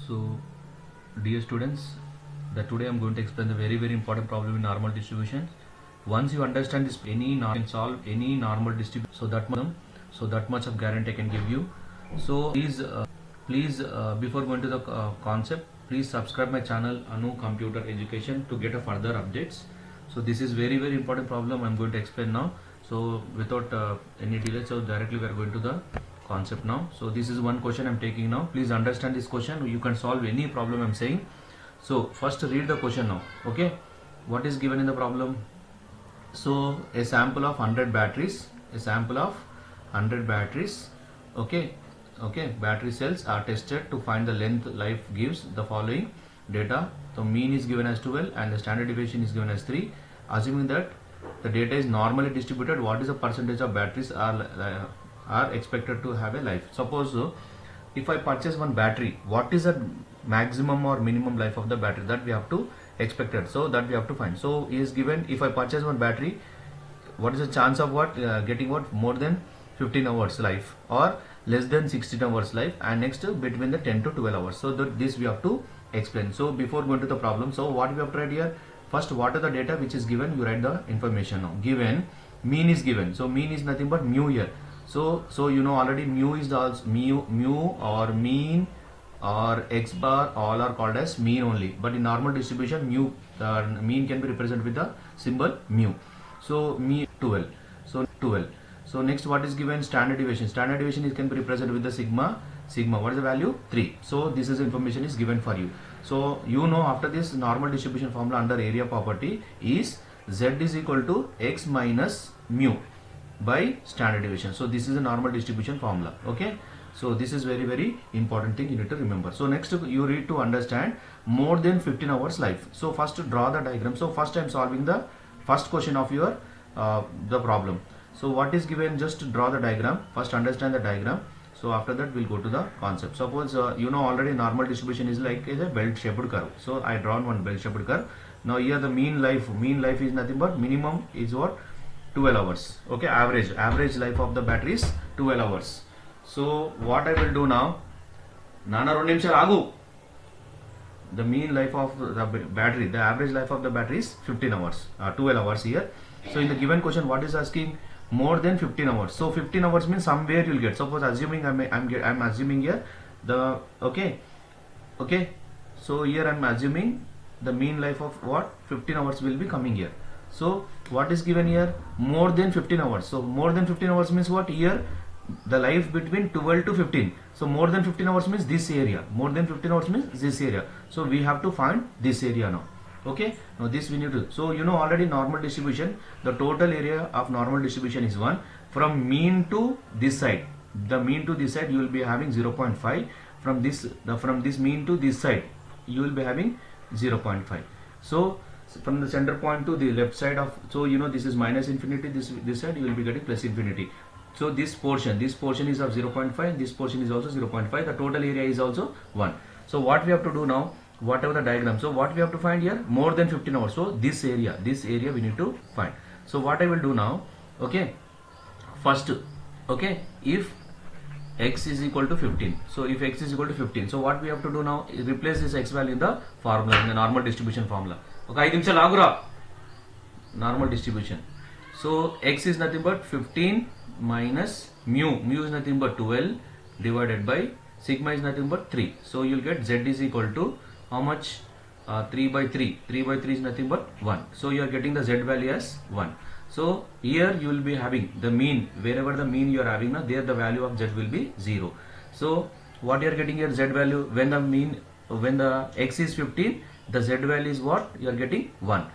So, dear students, today I am going to explain the very important problem in normal distribution. Once you understand this, any norm can solve any normal distribution. So that much of guarantee I can give you. So please before going to the concept, please subscribe my channel Anu Computer Education to get a further updates. So this is very important problem I am going to explain now. So without any delay, so directly we are going to the concept now. So this is one question I am taking now. Please understand this question. You can solve any problem I am saying. So first read the question now. Okay, what is given in the problem? So a sample of 100 batteries, okay, battery cells are tested to find the length life gives the following data. The mean is given as 12 and the standard deviation is given as 3. Assuming that the data is normally distributed, what is the percentage of batteries are expected to have a life? Suppose if I purchase one battery, what is the maximum or minimum life of the battery that we have to expected? So that we have to find. So is given, if I purchase one battery, what is the chance of getting more than 15 hours life or less than 16 hours life, and next between the 10 to 12 hours. So this we have to explain. So before going to the problem, so what we have to write here? First, what are the data which is given? You write the information now. Given mean is given. So mean is nothing but mu here. So you know already mu is also mu or mean or x bar, all are called as mean only. But in normal distribution, mean can be represented with the symbol mu. So me 12. So 12. So next, what is given? Standard deviation. Standard deviation can be represented with the sigma. What is the value? 3. So this is information is given for you. So you know, after this normal distribution formula under area property is z is equal to x minus mu by standard deviation. So this is a normal distribution formula. Okay. So this is very important thing you need to remember. So next you need to understand more than 15 hours life. So first draw the diagram. So first I am solving the first question of your the problem. So what is given? Just draw the diagram. First understand the diagram. So after that we'll go to the concept. Suppose you know already normal distribution is like a bell shaped curve. So I drawn one bell shaped curve. Now here the mean life is nothing but minimum is what? 12 hours. Okay, average life of the battery is 12 hours. So what I will do now, the mean life of the battery, the average life of the battery is 15 hours, 12 hours here. So in the given question, what is asking? More than 15 hours. So 15 hours means somewhere you'll get. Suppose assuming I'm assuming here the okay. So here I'm assuming the mean life of what? 15 hours will be coming here. So what is given here? More than 15 hours. So more than 15 hours means what? Here the life between 12 to 15. So more than 15 hours means this area. More than 15 hours means this area. So we have to find this area now. Okay, now this we need to. So you know already normal distribution, the total area of normal distribution is 1. From mean to this side, the mean to this side you will be having 0.5. From this mean to this side you will be having 0.5. So from the center point to the left side of, so you know this is minus infinity, this side you will be getting plus infinity. So this portion is of 0.5, this portion is also 0.5. the total area is also 1. So what we have to do now, whatever the diagram, so what we have to find here? More than 15 hours. So this area we need to find. So what I will do now, okay, first, okay, if x is equal to 15, so if x is equal to 15, so what we have to do now is replace this x value in the formula, in the normal distribution formula. Okay, normal distribution. So x is nothing but 15 minus mu is nothing but 12 divided by sigma is nothing but 3. So you'll get z is equal to how much? 3 by 3 is nothing but 1. So you are getting the z value as 1. So here you will be having the mean, wherever the mean you are having now, there the value of z will be 0. So what you are getting here, z value, when the x is 15, the z value is what? You are getting 1.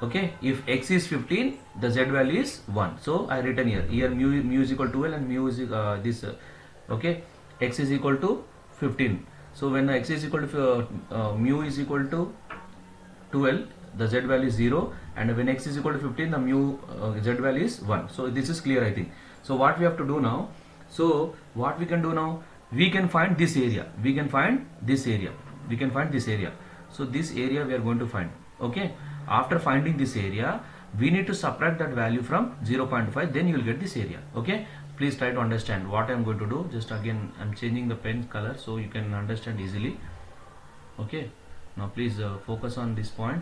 Okay, if x is 15, the z value is 1. So I written here mu is equal to 12 and mu is okay, x is equal to 15. So when x is equal to mu is equal to 12, the z value is 0, and when x is equal to 15, the mu z value is 1. So this is clear, I think. So what we have to do now? So what we can do now? We can find this area. So this area we are going to find. Okay. After finding this area, we need to subtract that value from 0.5. Then you will get this area. Okay. Please try to understand what I am going to do. Just again I am changing the pen color so you can understand easily. Okay, now please focus on this point.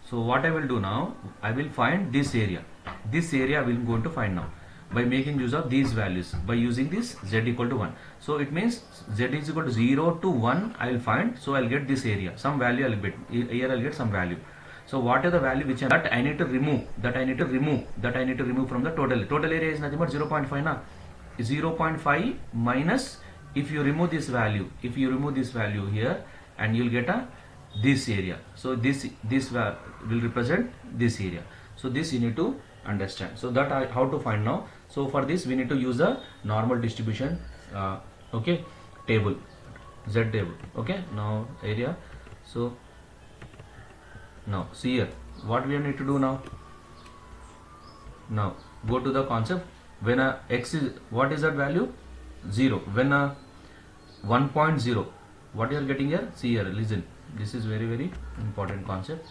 So what I will do now, I will find this area. This area I will going to find now by making use of these values, by using this z equal to 1. So it means z is equal to 0 to 1 I will find. So I will get this area, some value I will get, here I will get some value. So what are the value which that I need to remove, that I need to remove from the total. Total area is nothing but 0.5 na. 0.5 minus, if you remove this value, here, and you will get a this area. So this will represent this area. So this you need to understand. So that how to find now. So for this we need to use a normal distribution okay, table, z table. Okay, now area. So now see here what we need to do now. Now go to the concept. When a x is, what is that value? 0. When a 1.0, what you are getting here? See here, listen, this is very very important concept.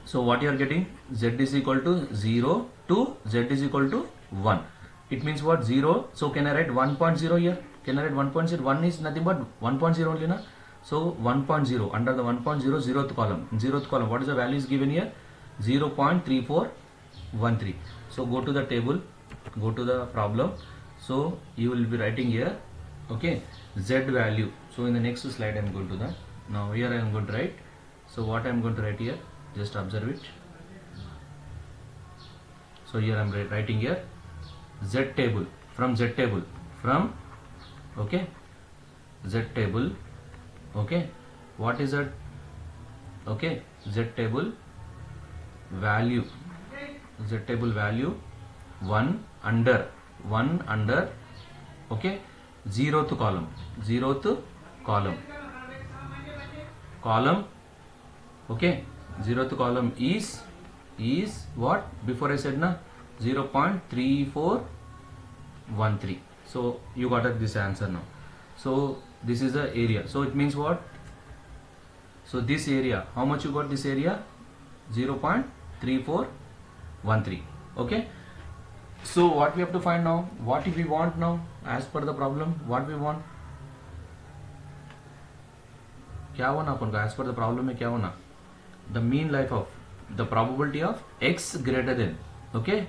So what you are getting, z is equal to 0 to z is equal to 1. It means what? 0. So can I write 1.0 here? Can I write 1.0? 1 is nothing but 1.0 only na. So 1.0, under the 1.0, 0th column. In 0th column, what is the value is given here? 0.3413. So go to the table, go to the problem. So you will be writing here, okay, z value. So in the next slide I am going to that. Now here I am going to write. So what I am going to write here, just observe it. So here I am writing here z table, from okay, z table, okay, what is that? Okay, z table value, 1 under, okay, 0th column, okay, 0th column is what? Before I said na, 0.3413. so you got this answer now. So this is the area. So it means what? So this area, how much you got this area? 0.3413. okay. So what we have to find now, what if we want now, as per the problem, what we want, क्या होना अपन को, as per the problem में क्या होना, the mean life of, the probability of x greater than, okay,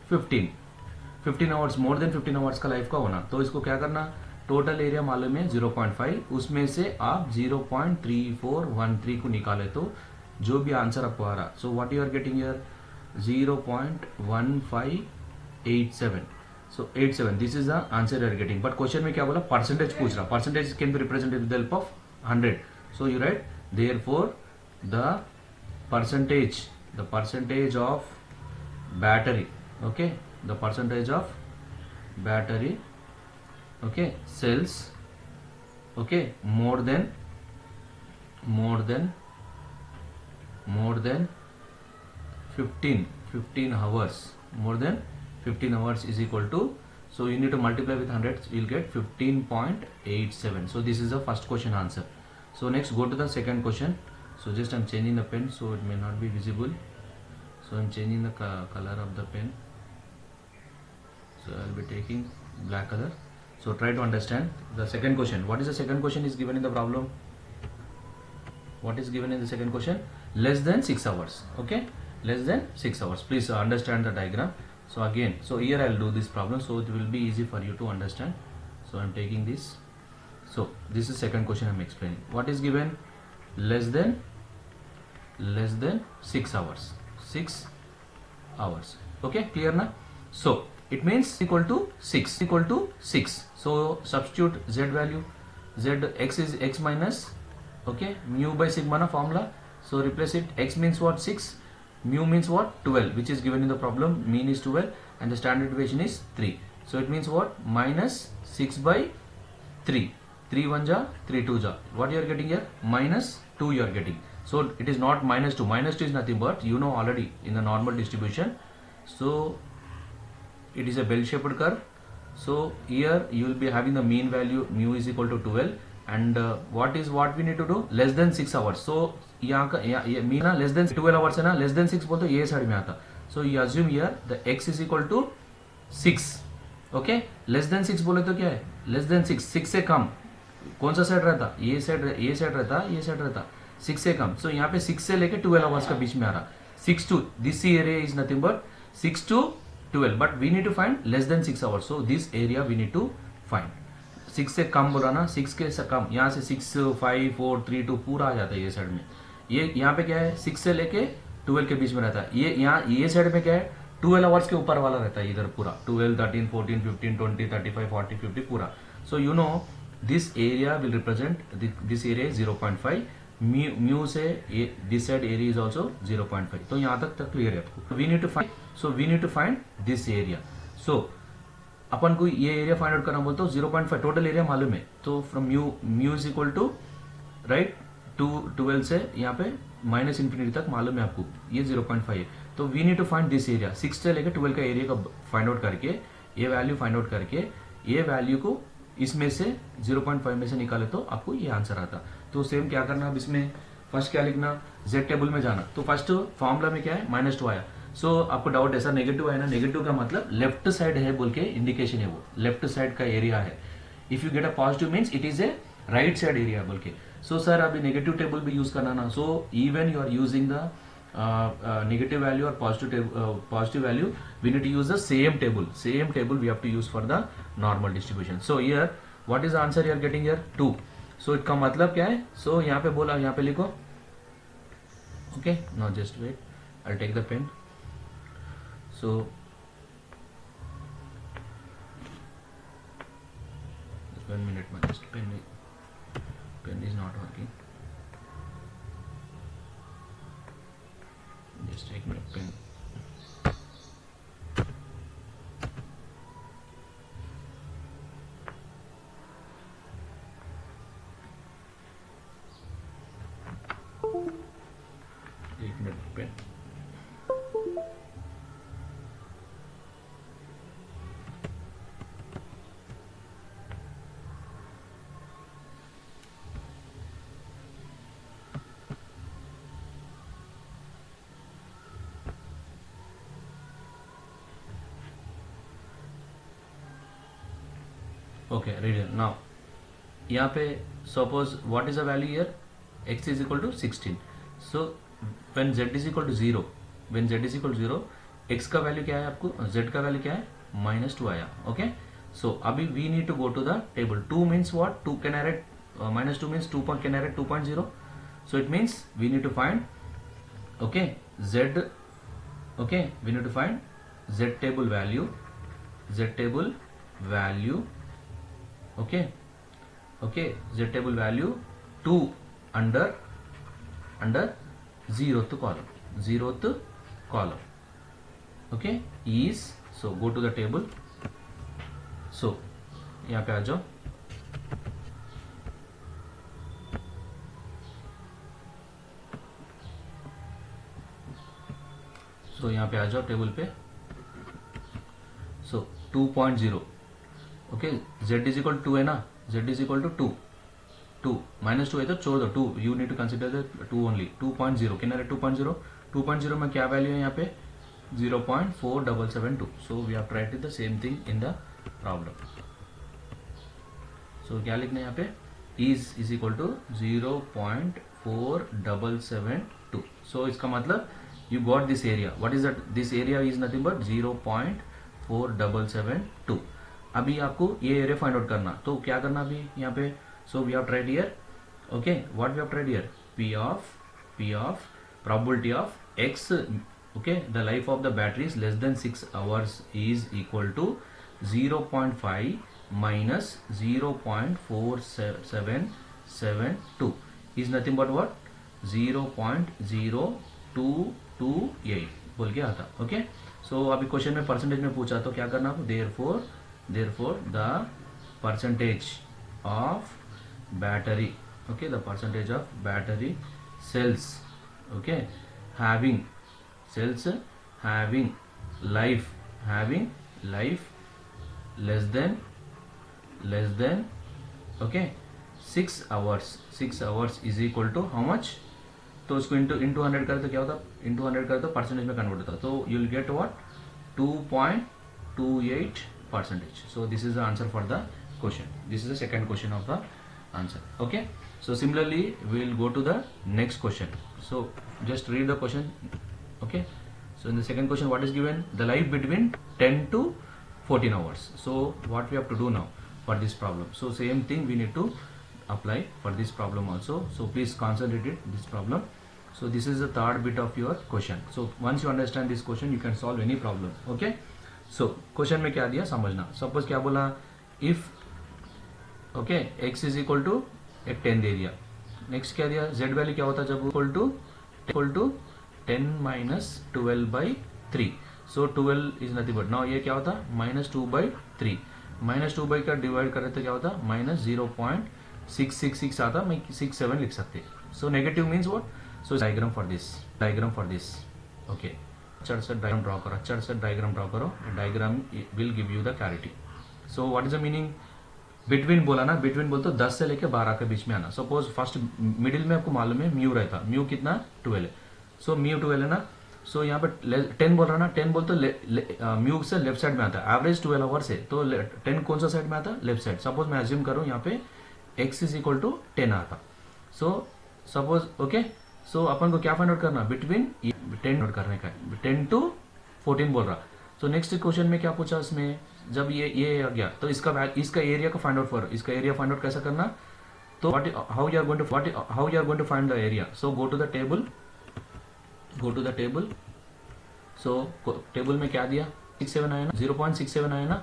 15 hours, more than 15 hours का life का होना. तो इसको क्या करना, टोटल एरिया मालूम है 0.5, उसमें से आप 0.3413 को निकाले तो जो भी आंसर आपको आ रहा. So what you are getting here, 0.1587. So 87, this is the answer you are getting. But question में क्या बोला, परसेंटेज पूछ रहा. Percentage can be represented with the help of 100. So you write, therefore the percentage of battery, okay, the percentage of battery, okay, cells, okay, more than 15 hours, more than 15 hours is equal to, so you need to multiply with 100, you will get 15.87. so this is the first question answer. So next go to the second question. So just I am changing the pen, so it may not be visible. So I am changing the color of the pen. So I will be taking black color. So try to understand the second question. What is the second question is given in the problem? What is given in the second question? Less than 6 hours. Okay, less than 6 hours. Please understand the diagram. So again, so here I will do this problem, so it will be easy for you to understand. So I am taking this. So this is second question I am explaining. What is given? Less than 6 hours. 6 hours. Okay, clear na? So it means equal to 6. So substitute z value. X is x minus, okay, mu by sigma na formula. So replace it. X means what? 6. Mu means what? 12, which is given in the problem. Mean is 12 and the standard deviation is 3. So it means what? Minus 6 by 3. 3 1 ja, 3 2 ja. What you are getting here? Minus 2 you are getting. So it is not minus 2. Minus 2 is nothing but, you know already, in the normal distribution. So it is a bell-shaped curve. So here you will be having the mean value, mu is equal to 12. And what we need to do? Less than 6 hours. So यहाँ का mean ना less than 12 hours है ना, less than 6 बोलते ये side में आता. So you assume here the x is equal to 6. Okay, less than 6 बोले तो क्या है? Less than 6, 6 से कम. कौन सा साइड रहता, ये साइड रहता, ये साइड रहता 6 से कम. सो यहाँ पे 6 से लेके 12 आवर्स का बीच में आ रहा. 6 to this area is nothing but 6 to 12, but we need to find less than 6 hours. So this area we need to find. 6 से कम बोला ना, 6 के से कम, यहाँ से 6 5 4 3 2 पूरा आ जाता है ये साइड में. ये यहाँ पे क्या है, 6 से लेके 12 के बीच में रहता है. ये यहाँ ये साइड में क्या है, 12 आवर्स के ऊपर वाला रहता है इधर पूरा. 12 13 14 15 20 35 40 50 पूरा. So you know this area will represent, this area is 0.5. म्यू से this side area is also 0.5. तो यहाँ तक क्लियर है आपको. We need to find this area. So अपन को ये एरिया फाइंड आउट करना बोलते हो. 0.5 टोटल एरिया मालूम है, तो from mu is equal to right 12 से यहाँ पे माइनस इन्फिनिटी तक मालूम है आपको, ये 0.5 है. तो we need to find this area. 6 से लेकर 12 का एरिया का फाइंड आउट करके, ये वैल्यू फाइंड आउट करके, ये वैल्यू को इसमें से 0.5 में से निकाले तो आपको ये आंसर आता. तो सेम क्या करना, अब इसमें फर्स्ट क्या लिखना, जेड टेबल में जाना. तो फर्स्ट फॉर्मूला में क्या है, -2 आया. सो आपको डाउट ऐसा नेगेटिव आया ना, नेगेटिव का मतलब लेफ्ट साइड है बोल के इंडिकेशन है, वो लेफ्ट साइड का एरिया है. If you get a positive means it is a right side area बोल के. सो सर अभी नेगेटिव टेबल भी यूज करना ना. So even you are using the negative value or positive value, we need to use the same table we have to use for the normal distribution. So here what is the answer you are getting here, 2. So इसका मतलब क्या है, so यहाँ पे बोला, यहाँ पे लिखो. Okay, now just wait, I'll take the pen. So 1 minute, my just pen is not working. Just take my pen. Take my pen. Okay, read it now. यहाँ पे suppose what is the value here, x is equal to 16. So when z is equal to 0, x का value क्या है आपको, z का value क्या है, -2 आया. ओके, सो अभी we need to go to the table. 2 means what, 2 can I write, -2 means 2 can I write 2.0. So it means we need to find, okay, z, okay, we need to find z table value, okay, z table value 2 under 0th column, okay, is, so go to the table. So यहाँ पे आ जाओ. So यहाँ पे आ जाओ table पे. So 2.0, okay, z is equal 2 है ना, z is equal to 2 -2 है तो छोड़ दो 2, you need to consider the 2 only. 2.0 कितना है, 2.0 में क्या वैल्यू है यहाँ पे, 0.4772. So we have tried the same thing in the problem. So क्या लिखना है यहाँ पे, इज इक्वल टू 0.4772. सो इसका मतलब you got this area. What is that, this area is nothing but 0.4772. अभी आपको ये एरिया फाइंड आउट करना, तो क्या करना अभी यहाँ पे. So we have tried here, okay, what we have tried here, p of probability of x, okay, the life of the battery is less than 6 hours is equal to 0.5 minus 0.4772 is nothing but what, 0.0228 बोल के आता. Okay, सो अभी question में percentage में पूछा, तो क्या करना, therefore the percentage of battery, okay, the percentage of battery cells, okay, having life less than okay 6 hours is equal to how much. तो इसको इंटू 100 करे तो क्या होता, इंटू 100 करे तो परसेंटेज में कन्वर्ट होता, तो you will get what, 2.28%. So this is the answer for the question. This is the second question of the answer. Okay, so similarly we will go to the next question. So just read the question. Okay, so in the second question, what is given? The life between 10 to 14 hours. So what we have to do now for this problem? So same thing we need to apply for this problem also. So please concentrate it, this problem. So this is the third bit of your question. So once you understand this question, you can solve any problem. Okay, so question में क्या दिया समझना. Suppose क्या बोला, if okay x is equal to एक 10 दे दिया. Next क्या दिया, z वैल्यू क्या होता है जब equal to 10 minus 12 by 3. So 12 is nothing but, now ये क्या होता minus 2 by 3. minus 2 by का डिवाइड करें तो क्या होता minus 0.666 आता, मैं 67 लिख सकते. So negative means what? So diagram for this. Okay, अच्छा से diagram draw करो. Diagram will give you the clarity. So what is the meaning? Between बोला ना, बिटवीन बोल तो 10 से लेके 12 के बीच में आना. सपोज फर्स्ट मिडिल में आपको मालूम है म्यू रहता, म्यू कितना 12 है. सो म्यू 12 है ना. सो यहाँ पे 10 बोल रहा ना, 10 बोल तो म्यू से लेफ्ट साइड में आता है. एवरेज 12 आवर्स है तो 10 कौन सा साइड में आता है, लेफ्ट साइड. सपोज मैं अज्यूम करूँ यहाँ पे x इज इक्वल टू 10 आता. सो सपोज ओके, सो अपन को क्या फाइंड आउट करना, बिटवीन 10 आउट करने का है. 10 टू 14 बोल रहा. सो नेक्स्ट क्वेश्चन में क्या पूछा इसमें, जब ये आ गया तो इसका एरिया का फाइंड आउट फॉर, इसका एरिया फाइंड आउट कैसा करना. तो how you are going to find the area. So go to the table. So table में क्या दिया, 67 आया ना, 0.67 आया ना.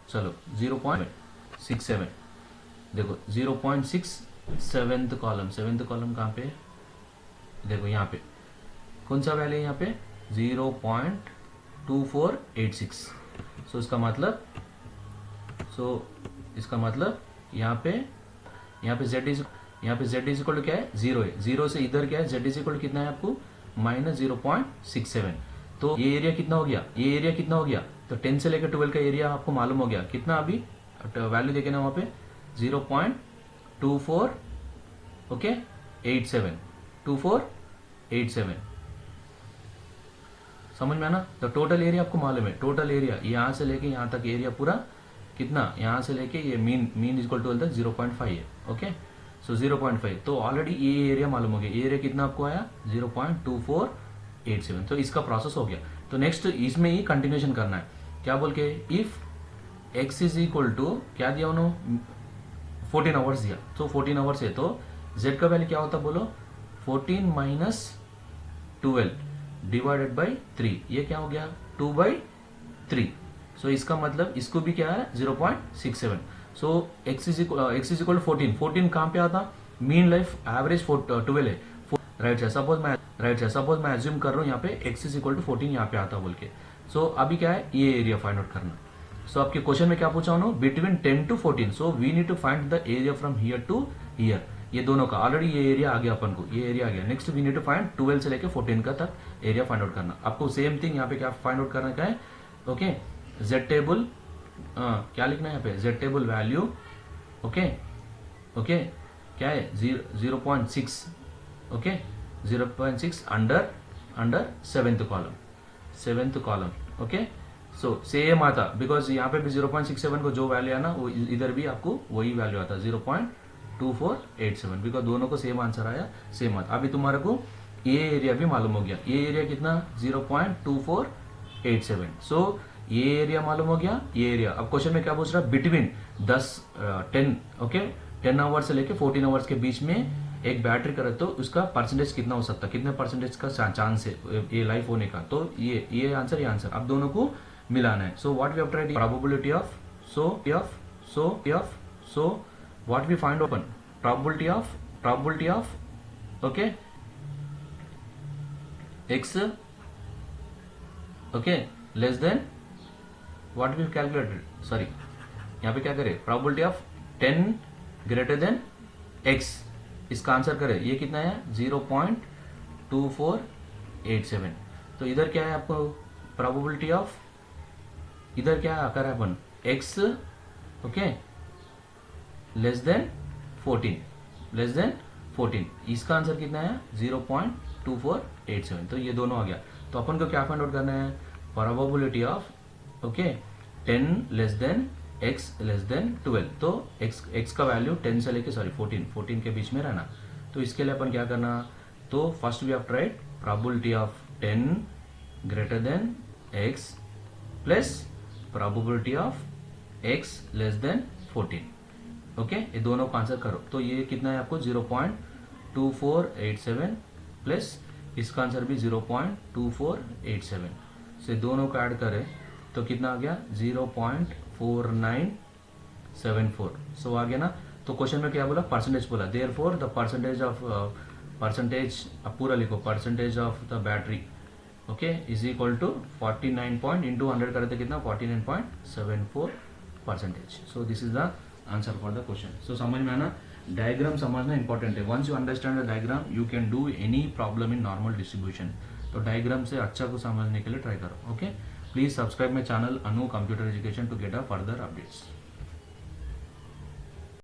चलो 0.67 देखो, 0.6 7th कॉलम कहाँ पे देखो, यहाँ पे कौन सा वैल्यू है, यहाँ पे 0.2486. सो इसका मतलब यहाँ पे z इज इक्वल टू क्या है, 0 है. 0 से इधर क्या है, z इज इक्वल टू कितना है आपको, माइनस 0.67. तो ये एरिया कितना हो गया, तो 10 से लेकर 12 का एरिया आपको मालूम हो गया कितना. अभी वैल्यू देखे ना वहां पे 0.24 ओके 2487 समझ में आना. तो टोटल एरिया आपको मालूम है, टोटल एरिया यहाँ से लेके यहाँ तक एरिया पूरा कितना, यहाँ से लेके ये मीन इक्वल टू 0.5 है. ओके, सो 0.5. तो ऑलरेडी ये एरिया मालूम हो गया. ये एरिया कितना आपको आया 0.2487. तो इसका प्रोसेस हो गया. तो नेक्स्ट इसमें ही कंटिन्यूएशन करना है. क्या बोल के, if x is equal to क्या दिया उन्होंने, 14 आवर्स दिया. तो 14 आवर्स है तो z का वैल्यू क्या होता बोलो, 14 माइनस 12 डिवाइडेड बाई 3. ये क्या हो गया 2/3. सो इसका मतलब इसको भी क्या है 0.67. सो x इज इक्वल टू 14 कहाँ पे आता, मीन लाइफ एवरेज 12 है. राइट है. सपोज मैं अज्यूम कर रहा हूँ यहाँ पे x इज इक्वल टू 14 यहाँ पे आता बोल के. सो अभी क्या है, ये एरिया फाइंड आउट करना. सो आपके क्वेश्चन में क्या पूछा उन्होंने, between 10 to 14. So we need to find the area from here to here. ये दोनों का ऑलरेडी ये एरिया आ गया अपन को, ये एरिया आ गया. Next we need to find 12 से लेके 14 का तक एरिया फाइंड आउट करना. आपको सेम थिंग यहाँ पे क्या फाइंड आउट करना का है. ओके, जेड टेबल क्या लिखना है यहाँ पे, जेड टेबल वैल्यू. ओके क्या है 0.6. Okay 0.6 under 7th column. Okay, so same आता बिकॉज यहाँ पे भी 0.67 को जो वैल्यू है ना वो इधर भी आपको वही वैल्यू आता 0.2487. बिकॉज दोनों को सेम आंसर आया, सेम आता. अभी तुम्हारे को ये एरिया भी मालूम हो गया. ये एरिया कितना 0.2487. सो ये एरिया मालूम हो गया, ये एरिया. अब क्वेश्चन में क्या पूछ रहा है, बिटवीन 10 ओके 10 आवर्स से लेके 14 आवर्स के बीच में एक बैटरी करे तो उसका परसेंटेज कितना हो सकता है, कितने परसेंटेज का चांस है ये लाइफ होने का. तो ये आंसर अब दोनों को मिलाना है. So what we have tried, probability of so what we find open, probability of okay x okay less than what we calculated, sorry यहाँ पे क्या करे, probability of 10 greater than x. इसका आंसर करे, ये कितना है 0.2487. तो इधर क्या है आपको प्रोबेबिलिटी ऑफ, इधर क्या आकर है अपन x ओके लेस देन 14. इसका आंसर कितना है 0.2487. तो ये दोनों आ गया. तो अपन को क्या फाइंड आउट करना है, probability of okay 10 less than x less then 12, तो x का वैल्यू 10 से लेके 14 के बीच में रहना। तो इसके लिए अपन क्या करना, तो first we have to write probability of 10 greater than x plus probability of x less than 14। Okay, ये दोनों को आंसर करो। तो ये कितना है आपको 0.2487 प्लस इसका आंसर भी 0.2487। से दोनों को ऐड करें तो कितना आ गया 0.4974। सो आ गया ना। तो क्वेश्चन में क्या बोला, परसेंटेज बोला, देयरफॉर द परसेंटेज ऑफ पूरा लिखो, percentage of the battery okay is equal to 49 point into 100 करे तो कितना 49.74%। So this is the answer for the question. So समझ में आना, डायग्राम समझना इंपॉर्टेंट है। Once you understand the diagram you can do any problem in normal distribution. तो diagram से अच्छा को समझने के लिए ट्राई करो। Okay, please subscribe my channel Anu computer education to get a further updates.